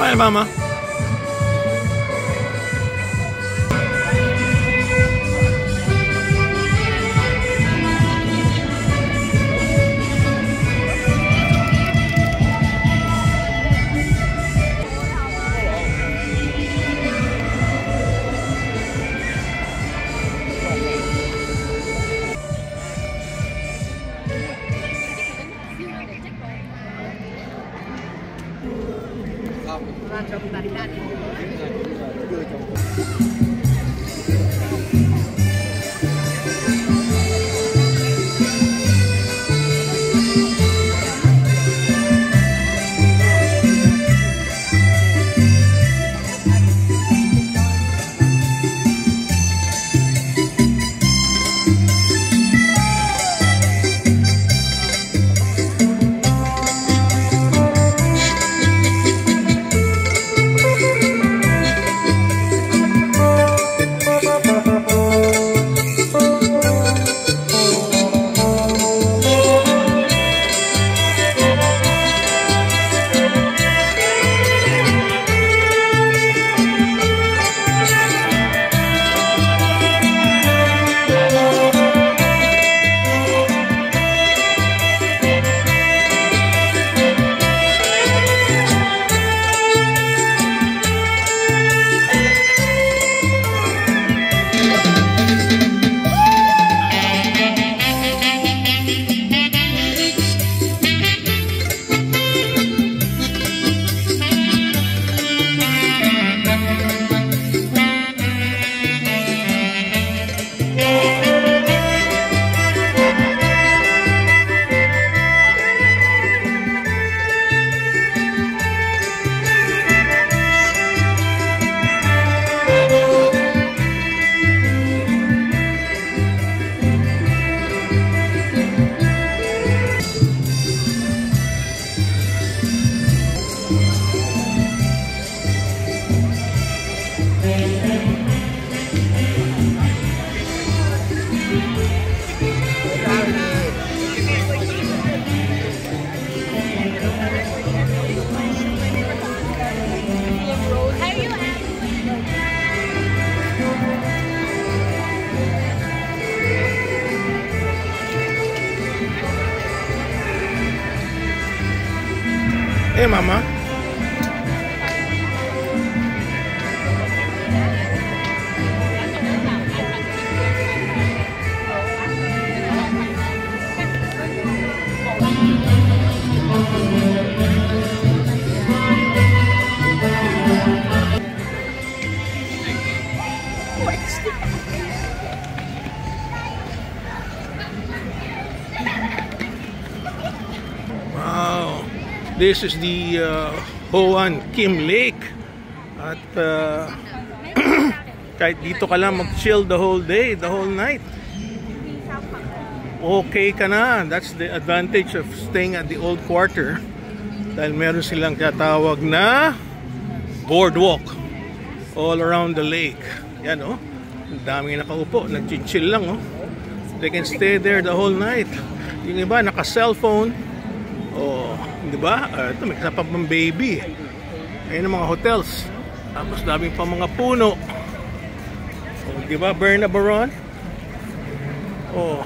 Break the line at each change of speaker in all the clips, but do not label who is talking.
Smile, Mama. Hey, Mama. Wow. This is the Hoan Kim Lake. At kahit dito ka lang mag-chill the whole day, the whole night, okay ka na. That's the advantage of staying at the old quarter. Dahil meron silang katawag na boardwalk all around the lake. Yan, oh. Ang daming nakaupo, nag-chill lang, oh. They can stay there the whole night. Yung iba naka-cellphone. Oh, di ba? Ito, may kasama pang baby. Ayun ang mga hotels. Tapos daming pa mga puno. Oh, di ba? Berna Baron. Oh.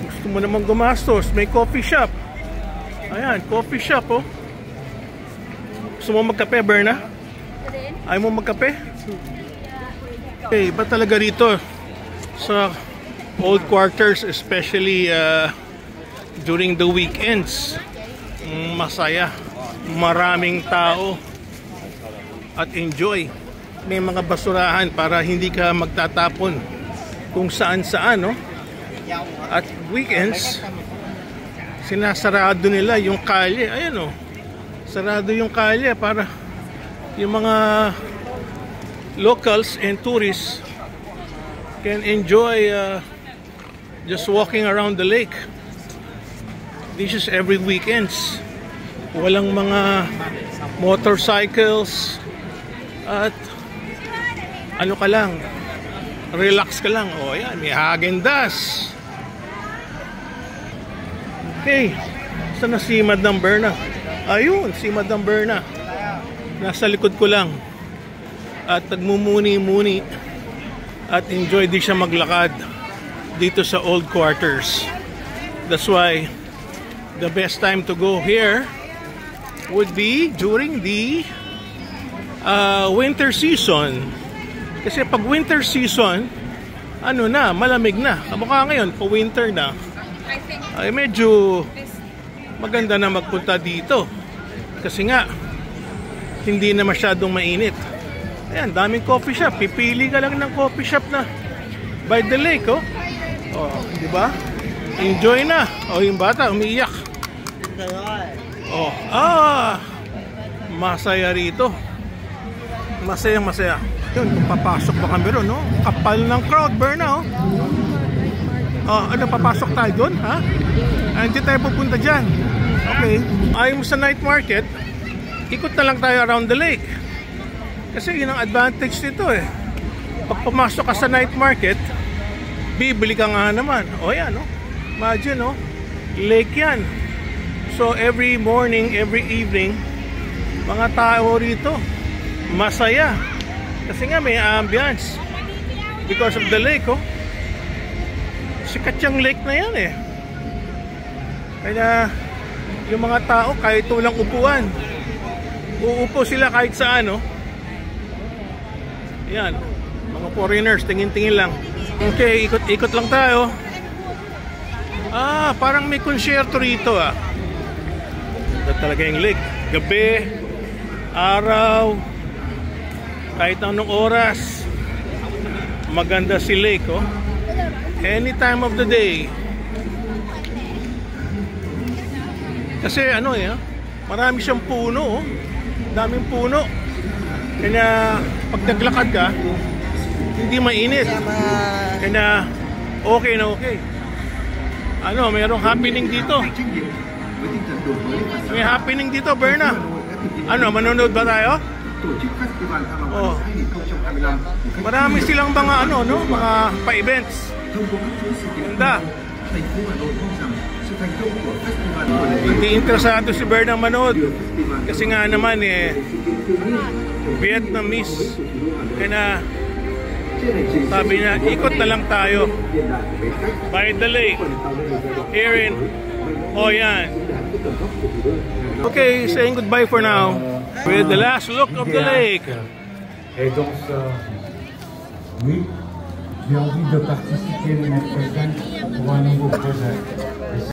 Gusto mo naman gumastos, may coffee shop. Ayan, coffee shop, oh. Gusto mo magkape, Berna? Ayaw mo magkape? Okay, iba talaga rito sa old quarters, especially during the weekends. Masaya, maraming tao at enjoy. May mga basurahan para hindi ka magtatapon kung saan-saan, no? At weekends, sinasarado nila yung kalye. Ayan, oh. Sarado yung kalye para yung mga locals and tourists can enjoy just walking around the lake. This is every weekends. Walang mga motorcycles at ano ka lang, relax ka lang. O yan, may Häagen-Dazs. Okay, saan na si Madam Berna? Ayun, si Madam Berna. nasa likod ko lang at nagmumuni-muni at enjoy din siya maglakad dito sa old quarters. That's why the best time to go here would be during the winter season. Kasi pag winter season, ano na, malamig na. Kamukha ngayon, pa winter na. Ay medyo maganda na magpunta dito. Kasi nga, hindi na masyadong mainit. Ayan, daming coffee shop. Pipili ka lang ng coffee shop na by the lake, oh. Oh, di ba? Enjoy na. Oh, yung bata umiiyak. Oh, masaya rito. Masaya. Yun, kung papasok pa kami ron, no? Kapal ng crowd, Berna, oh. Oh, ano, papasok tayo doon, ha? Hindi tayo pupunta dyan. Okay. Ayaw mo sa night market, ikot na lang tayo around the lake. Kasi yun ang advantage nito, eh. Pag pumasok ka sa night market, bibili ka nga naman. O yan, no? Imagine, no? Lake yan. So, every morning, every evening, mga tao rito, masaya. Kasi nga may ambience. Because of the lake, oh. Sikat yung lake na yan, eh. Kaya, yung mga tao, kahit walang upuan, uupo sila kahit saan, no? Yan, mga foreigners, tingin-tingin lang. Okay, ikot-ikot lang tayo. Parang may konsyerto rito, ah. Ito talaga yung lake. Gabi, araw, kahit anong oras, maganda si lake, oh. Any time of the day. Kasi ano, marami siyang puno, oh. Daming puno. Kaya pag naglakad ka, hindi mainit. Kaya okay na okay. Ano, mayroong happening dito. May happening dito, Berna. Ano, manonood ba tayo? Oh. Marami silang mga ano, no, mga pa-events. Ganda. Hindi interesado si Berna manood. Kasi nga naman Vietnamese. Kaya sabi niya, ikot na lang tayo by the lake here in Hoi An. Okay, saying goodbye for now with the last look of the lake.
Et donc, oui, j'ai envie de participer l'année prochaine pour un nouveau projet.